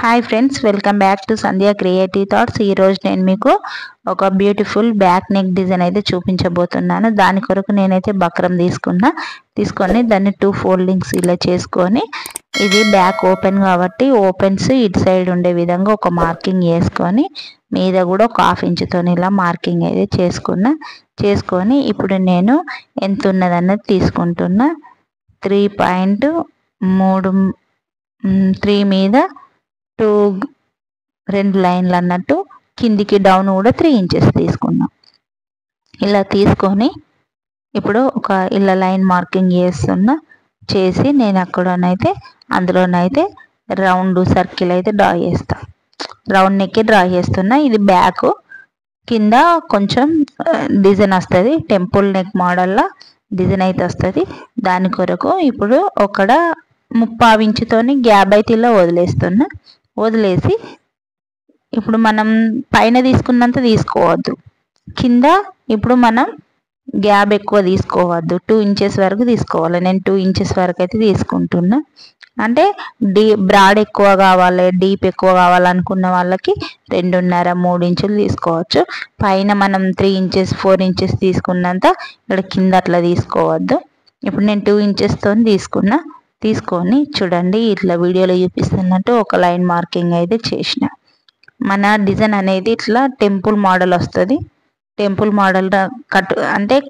Hi friends, welcome back to Sandhya creative thoughts. ఈరోజు నేను మీకు ఒక బ్యూటిఫుల్ బ్యాక్ నెక్ డిజైన్ అయితే చూపించబోతున్నాను. దాని కొరకు నేనైతే బక్రం తీసుకొని దాన్ని 2 ఫోల్డింగ్స్ ఇలా చేసుకొని, ఇది బ్యాక్ ఓపెన్ కాబట్టి ఓపెన్స్ ఇటు సైడ్ ఉండే విధంగా ఒక మార్కింగ్ వేసుకొని, మీద కూడా ఒక 1/2 ఇంచుతో ఇలా మార్కింగ్ అయితే చేసుకొని ఇప్పుడు నేను ఎంత ఉన్నదన్నది తీసుకుంటున్నా. 3 మీద 2 లైన్లు అన్నట్టు, కిందికి డౌన్ కూడా 3 ఇంచెస్ తీసుకున్నాం. ఇలా తీసుకొని ఇప్పుడు ఒక ఇలా లైన్ మార్కింగ్ చేసి నేను అందులోనైతే రౌండ్ సర్కిల్ అయితే డ్రా చేస్తా. రౌండ్ నెక్ డ్రా చేస్తున్నా. ఇది బ్యాక్, కింద కొంచెం డిజైన్ వస్తుంది, టెంపుల్ నెక్ మోడల్లో డిజైన్ అయితే వస్తుంది. దాని కొరకు ఇప్పుడు ఒక 3/4 ఇంచుతోని గ్యాప్ అయితే ఇలా వదిలేసి ఇప్పుడు మనం పైన తీసుకున్నంత తీసుకోవద్దు, కింద ఇప్పుడు మనం గ్యాప్ ఎక్కువ తీసుకోవద్దు, 2 ఇంచెస్ వరకు తీసుకోవాలి. నేను 2 ఇంచెస్ వరకు అయితే తీసుకుంటున్నా. అంటే బ్రాడ్ ఎక్కువ కావాలి, డీప్ ఎక్కువ కావాలనుకున్న వాళ్ళకి 2.5-3 ఇంచులు తీసుకోవచ్చు. పైన మనం 3 ఇంచెస్ 4 ఇంచెస్ తీసుకున్నంత ఇక్కడ కింద అట్లా తీసుకోవద్దు. ఇప్పుడు నేను 2 ఇంచెస్తో తీసుకొని చూడండి, ఇట్లా వీడియోలో చూపిస్తున్నట్టు ఒక లైన్ మార్కింగ్ అయితే చేసిన. మన డిజైన్ అనేది ఇట్లా టెంపుల్ మోడల్ వస్తుంది. టెంపుల్ మోడల్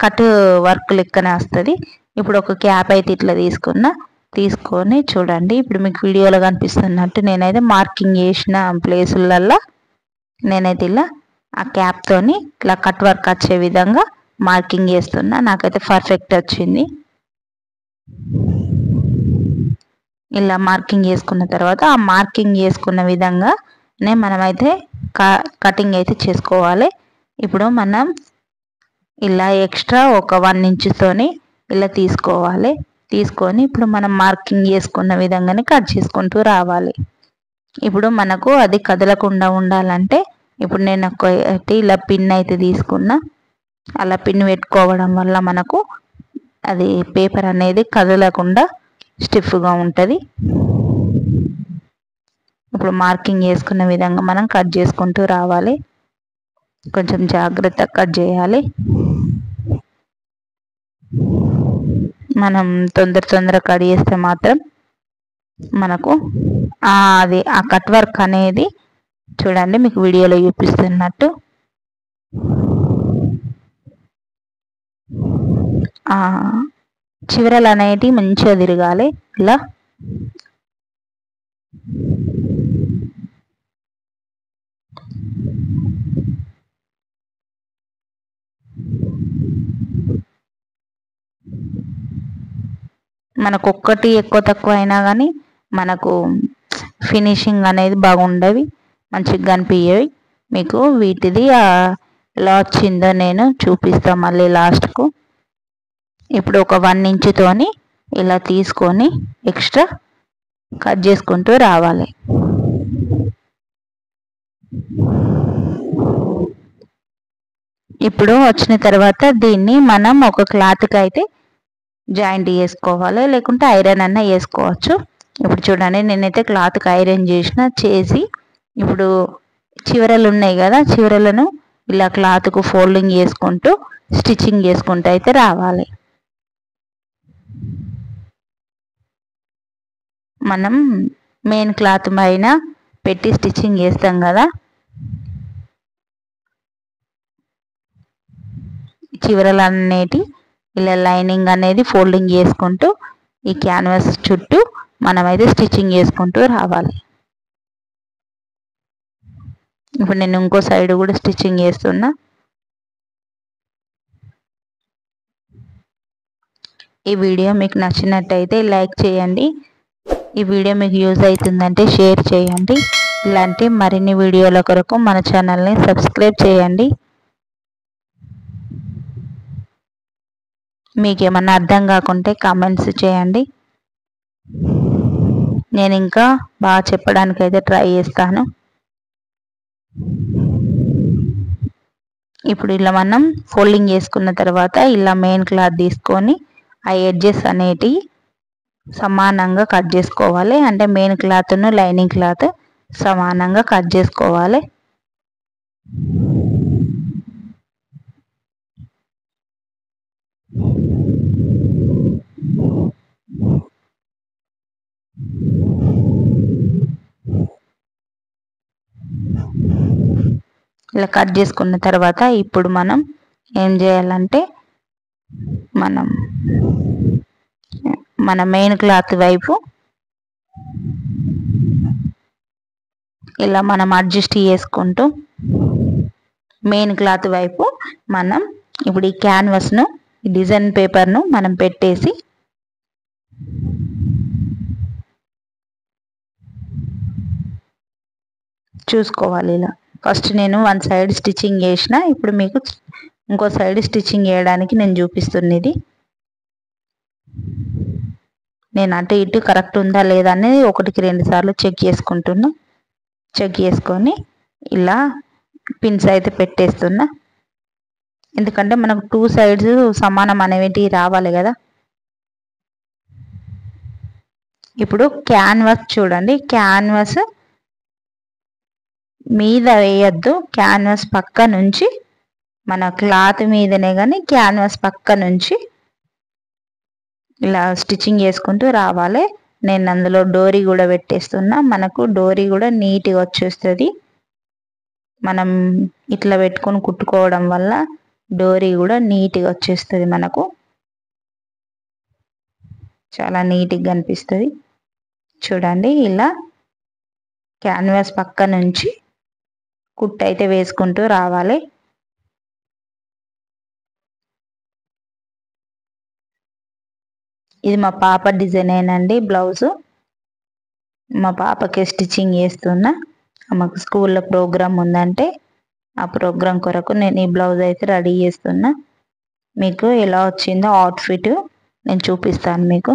కట్ వర్క్ లెక్కనే వస్తుంది. ఇప్పుడు ఒక క్యాప్ అయితే ఇట్లా తీసుకొని చూడండి, ఇప్పుడు మీకు వీడియోలో కనిపిస్తున్నట్టు నేనైతే మార్కింగ్ చేసిన ప్లేసులలో నేనైతే ఇలా ఆ క్యాప్తోని ఇలా కట్ వర్క్ వచ్చే విధంగా మార్కింగ్ చేస్తున్నా. నాకైతే పర్ఫెక్ట్ వచ్చింది. ఇలా మార్కింగ్ చేసుకున్న తర్వాత ఆ మార్కింగ్ చేసుకున్న విధంగానే మనమైతే కటింగ్ అయితే చేసుకోవాలి. ఇప్పుడు మనం ఇలా ఎక్స్ట్రా ఒక 1 ఇంచుతోని ఇలా తీసుకొని ఇప్పుడు మనం మార్కింగ్ చేసుకున్న విధంగానే కట్ చేసుకుంటూ రావాలి. ఇప్పుడు మనకు అది కదలకుండా ఉండాలంటే ఇప్పుడు నేను ఇలా పిన్ అయితే తీసుకున్నా. అలా పిన్ పెట్టుకోవడం వల్ల మనకు అది పేపర్ అనేది కదలకుండా స్టిఫ్గా ఉంటుంది. ఇప్పుడు మార్కింగ్ చేసుకున్న విధంగా మనం కట్ చేసుకుంటూ రావాలి. కొంచెం జాగ్రత్తగా కట్ చేయాలి. మనం తొందర కట్ చేస్తే మాత్రం మనకు అది ఆ కట్ వర్క్ అనేది చూడండి, మీకు వీడియోలో చూపిస్తున్నట్టు చివరలు అనేటివి మంచిగా తిరగాలి. ఇలా మనకు ఒక్కటి ఎక్కువ తక్కువ అయినా కానీ మనకు ఫినిషింగ్ అనేది బాగుండవి, మంచిగా కనిపించేవి. మీకు వీటిది ఎలా వచ్చిందో నేను చూపిస్తాను మళ్ళీ లాస్ట్కు. ఇప్పుడు ఒక 1 ఇంచుతోని ఇలా తీసుకొని ఎక్స్ట్రా కట్ చేసుకుంటూ రావాలి. ఇప్పుడు వచ్చిన తర్వాత దీన్ని మనం ఒక క్లాత్కి అయితే జాయింట్ చేసుకోవాలి, లేకుంటే ఐరన్ అన్న వేసుకోవచ్చు. ఇప్పుడు చూడండి, నేనైతే క్లాత్కి ఐరన్ చేసి ఇప్పుడు చివరలు ఉన్నాయి కదా, చివరలను ఇలా క్లాత్కు ఫోల్డింగ్ చేసుకుంటూ స్టిచ్చింగ్ చేసుకుంటూ అయితే రావాలి. మనం మెయిన్ క్లాత్ పైన పెట్టి స్టిచ్చింగ్ చేస్తాం కదా, చివరలు అనేటి ఇలా లైనింగ్ అనేది ఫోల్డింగ్ చేసుకుంటూ ఈ క్యాన్వాస్ చుట్టూ మనమైతే స్టిచ్చింగ్ చేసుకుంటూ రావాలి. ఇప్పుడు నేను ఇంకో సైడ్ కూడా స్టిచ్చింగ్ చేస్తున్నా. ఈ వీడియో మీకు నచ్చినట్టయితే లైక్ చేయండి. ఈ వీడియో మీకు యూజ్ అవుతుందంటే షేర్ చేయండి. ఇలాంటి మరిన్ని వీడియోల కొరకు మన ఛానల్ని సబ్స్క్రైబ్ చేయండి. మీకు ఏమన్నా అర్థం కాకుంటే కామెంట్స్ చేయండి, నేను ఇంకా బాగా చెప్పడానికి అయితే ట్రై చేస్తాను. ఇప్పుడు ఇలా మనం ఫోల్డింగ్ చేసుకున్న తర్వాత ఇలా మెయిన్ క్లాత్ తీసుకొని ఆ ఎడ్జెస్ అనేటివి సమానంగా కట్ చేసుకోవాలి. అంటే మెయిన్ క్లాత్ను లైనింగ్ క్లాత్ సమానంగా కట్ చేసుకోవాలి. ఇలా కట్ చేసుకున్న తర్వాత ఇప్పుడు మనం ఏం చేయాలంటే మన మెయిన్ క్లాత్ వైపు ఇలా మనం అడ్జస్ట్ చేసుకుంటూ మెయిన్ క్లాత్ వైపు మనం ఇప్పుడు ఈ క్యాన్వాస్ను ఈ డిజైన్ పేపర్ను మనం పెట్టేసి చూసుకోవాలి. ఇలా ఫస్ట్ నేను వన్ సైడ్ స్టిచ్చింగ్ చేసిన, ఇప్పుడు మీకు ఇంకో సైడ్ స్టిచ్చింగ్ చేయడానికి నేను చూపిస్తున్నది. నేను అటు ఇటు కరెక్ట్ ఉందా లేదా అనేది 1-2 సార్లు చెక్ చేసుకుంటున్నా. చెక్ చేసుకొని ఇలా పిన్స్ అయితే పెట్టేస్తున్నా, ఎందుకంటే మనకు 2 సైడ్స్ సమానం అనేవి రావాలి కదా. ఇప్పుడు క్యాన్వాస్ చూడండి, క్యాన్వాస్ మీద వేయద్దు, క్యాన్వాస్ పక్క నుంచి మన క్లాత్ మీదనే కానీ క్యాన్వాస్ పక్క నుంచి ఇలా స్టిచ్చింగ్ చేసుకుంటూ రావాలి. నేను అందులో డోరీ కూడా పెట్టేస్తున్నా, మనకు డోరీ కూడా నీట్గా వచ్చేస్తుంది. మనం ఇట్లా పెట్టుకొని కుట్టుకోవడం వల్ల డోరీ కూడా నీట్గా వచ్చేస్తుంది, మనకు చాలా నీట్గా కనిపిస్తుంది. చూడండి, ఇలా క్యాన్వాస్ పక్క నుంచి కుట్టు అయితే వేసుకుంటూ రావాలి. ఇది మా పాప డిజైనేనండి, బ్లౌజు మా పాపకి స్టిచ్చింగ్ చేస్తున్నా. మాకు స్కూల్లో ప్రోగ్రామ్ ఉందంటే ఆ ప్రోగ్రాం కొరకు నేను ఈ బ్లౌజ్ అయితే రెడీ చేస్తున్నా. మీకు ఎలా వచ్చిందో అవుట్ఫిట్ నేను చూపిస్తాను మీకు.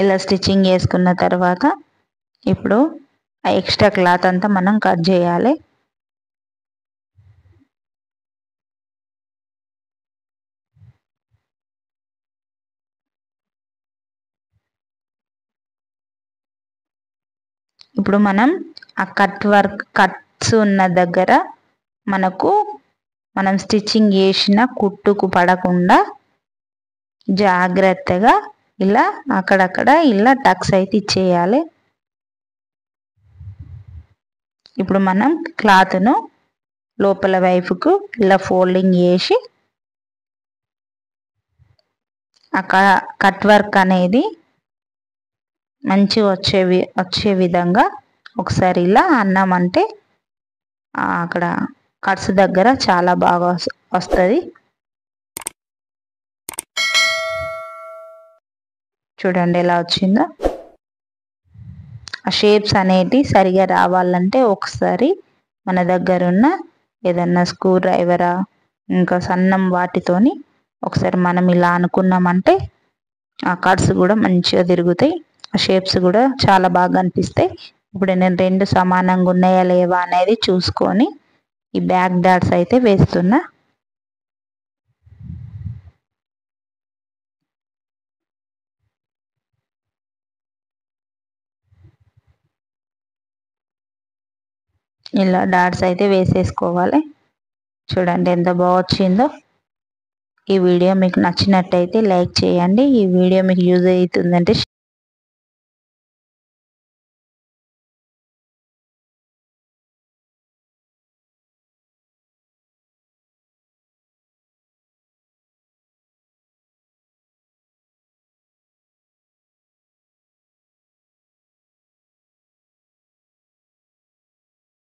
ఇలా స్టిచ్చింగ్ చేసుకున్న తర్వాత ఇప్పుడు ఆ ఎక్స్ట్రా క్లాత్ అంతా మనం కట్ చేయాలి. ఇప్పుడు మనం ఆ కట్స్ ఉన్న దగ్గర మనం స్టిచ్చింగ్ చేసిన కుట్టుకు పడకుండా జాగ్రత్తగా ఇలా అక్కడక్కడ ఇలా టక్స్ అయితే ఇచ్చేయాలి. ఇప్పుడు మనం క్లాత్ను లోపల వైపుకు ఇలా ఫోల్డింగ్ చేసి ఆ కట్ వర్క్ అనేది మంచిగా వచ్చే విధంగా ఒకసారి ఇలా అన్నామంటే అక్కడ కట్స్ దగ్గర చాలా బాగా వస్తుంది. చూడండి ఎలా వచ్చిందో. ఆ షేప్స్ అనేటి సరిగా రావాలంటే ఒకసారి మన దగ్గర ఉన్న ఏదన్నా స్క్రూ డ్రైవరా ఇంకా సన్నం వాటితోని ఒకసారి మనం ఇలా అనుకున్నామంటే ఆ కట్స్ కూడా మంచిగా తిరుగుతాయి, ఆ షేప్స్ కూడా చాలా బాగా అనిపిస్తాయి. ఇప్పుడు నేను 2 సమానంగా ఉన్నాయా లేవా అనేది చూసుకొని ఈ బ్యాక్ డాట్స్ అయితే వేస్తున్నా. ఇలా డాట్స్ అయితే వేసేసుకోవాలి. చూడండి ఎంత బాగా వచ్చిందో. ఈ వీడియో మీకు నచ్చినట్టయితే లైక్ చేయండి. ఈ వీడియో మీకు యూజ్ అవుతుందంటే